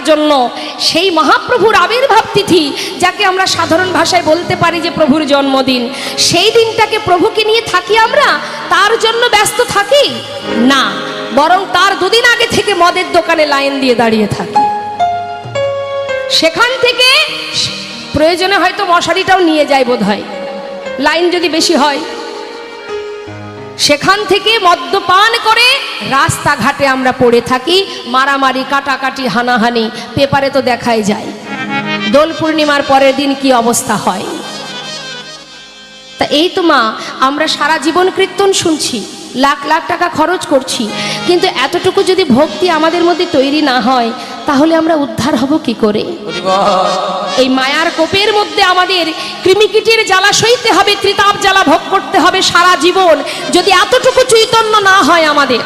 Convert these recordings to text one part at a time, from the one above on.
জন্য সেই মহাপ্রভুর আবির্ভাব তিথি, যাকে আমরা সাধারণ ভাষায় বলতে পারি যে প্রভুর জন্মদিন, সেই দিনটাকে প্রভুকে নিয়ে থাকি আমরা, তার জন্য ব্যস্ত থাকি না, বরং তার দুদিন আগে থেকে মদের দোকানে লাইন দিয়ে দাঁড়িয়ে থাকি। সেখান থেকে প্রয়োজনে হয়তো মশারিটাও নিয়ে যায় বোধহয়, লাইন যদি বেশি হয়। সেখান থেকে মদ্যপান করে রাস্তাঘাটে আমরা পড়ে থাকি, মারামারি, কাটাকাটি, হানাহানি, পেপারে তো দেখাই যায়। দোল পূর্ণিমার পরের দিন কি অবস্থা হয়। তা এই তো মা, আমরা সারা জীবন কীর্তন শুনছি, লাখ লাখ টাকা খরচ করছি, কিন্তু এতটুকু যদি ভক্তি আমাদের মধ্যে তৈরি না হয়, তাহলে আমরা উদ্ধার হব কি করে? এই মায়ার কোপের মধ্যে আমাদের কৃমিকীটের জ্বালা সইতে হবে, ত্রিতাপ জ্বালা ভোগ করতে হবে সারা জীবন, যদি এতটুকু চৈতন্য না হয় আমাদের।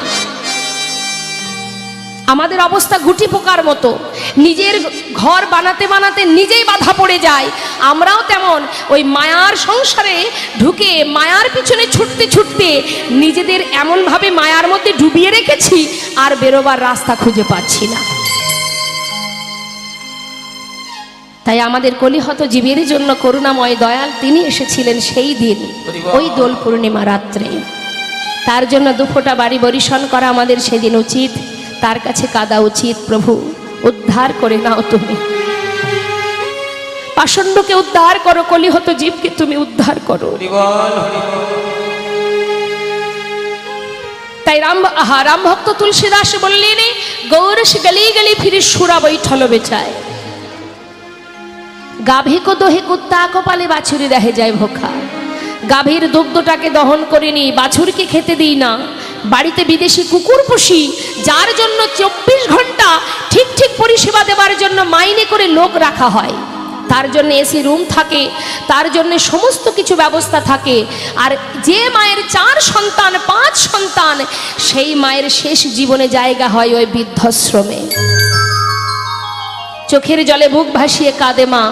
আমাদের অবস্থা গুটি পোকার মতো, নিজের ঘর বানাতে বানাতে নিজেই বাধা পড়ে যায়। আমরাও তেমন ওই মায়ার সংসারে ঢুকে মায়ার পিছনে ছুটতে ছুটতে নিজেদের এমনভাবে মায়ার মধ্যে ডুবিয়ে রেখেছি, আর বেরোবার রাস্তা খুঁজে পাচ্ছি না। তাই আমাদের কলিহত জীবের জন্য করুণাময় দয়াল তিনি এসেছিলেন সেই দিন, ওই দোল পূর্ণিমা রাত্রে। তার জন্য দুফোঁটা বাড়ি বরিশন করা আমাদের সেদিন উচিত, তার কাছে কাঁদা উচিত, প্রভু উদ্ধার করে নাও তুমি, পাষণ্ডকে উদ্ধার করো, কলিহত জীবকে তুমি উদ্ধার করো। তাই রাম ভক্ত তুলসীদাস বললেন, গৌরস গলি গলি ফিরে সুরা বৈঠল বেচায়, গাভী কো দোহে কুত্তা কপালে বাছুরি রেহে যায় ভোখা। গাভীর দুগ্ধটাকে দহন করে নি, বাছুরকে খেতে দিই না। বাড়িতে বিদেশি কুকুর পুষি, যার জন্য 24 ঘন্টা ঠিক ঠিক পরিষেবা দেওয়ার জন্য মাইনে করে লোক রাখা হয়, তার জন্য এসি রুম থাকে, তার জন্য সমস্ত কিছু ব্যবস্থা থাকে। আর যে মায়ের 4 সন্তান 5 সন্তান, সেই মায়ের শেষ জীবনে জায়গা হয় ওই বৃদ্ধাশ্রমে। চোখের জলে বুক ভাসিয়ে কাঁদে মা,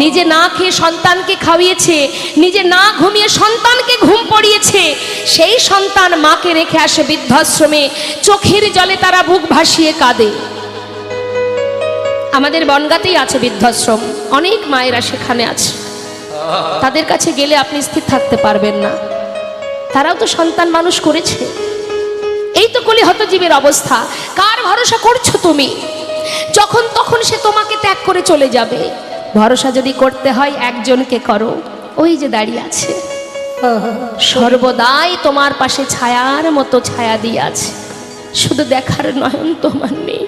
নিজে না খেয়ে সন্তানকে খাওয়িয়েছে, নিজে না ঘুমিয়ে সন্তানকে ঘুম পড়িয়েছে, সেই সন্তান মাকে রেখে আসে বৃদ্ধাশ্রমে, চোখের জলে তারা বুক ভাসিয়ে কাঁদে। আমাদের বনগাঁতেই আছে বৃদ্ধাশ্রম, অনেক মায়েরা সেখানে আছে। তাদের কাছে গেলে আপনি স্থির থাকতে পারবেন না, তারাও তো সন্তান মানুষ করেছে। এই তো কলিহত জীবের অবস্থা। কার ভরসা করছো তুমি? যখন তখন সে তোমাকে ত্যাগ করে চলে যাবে। ভরসা যদি করতে হয় একজনকে করো, ওই যে দাঁড়িয়ে আছে, সর্বদাই তোমার পাশে ছায়ার মতো ছায়া দিয়ে আছে, শুধু দেখার নয়ন তোমার নেই।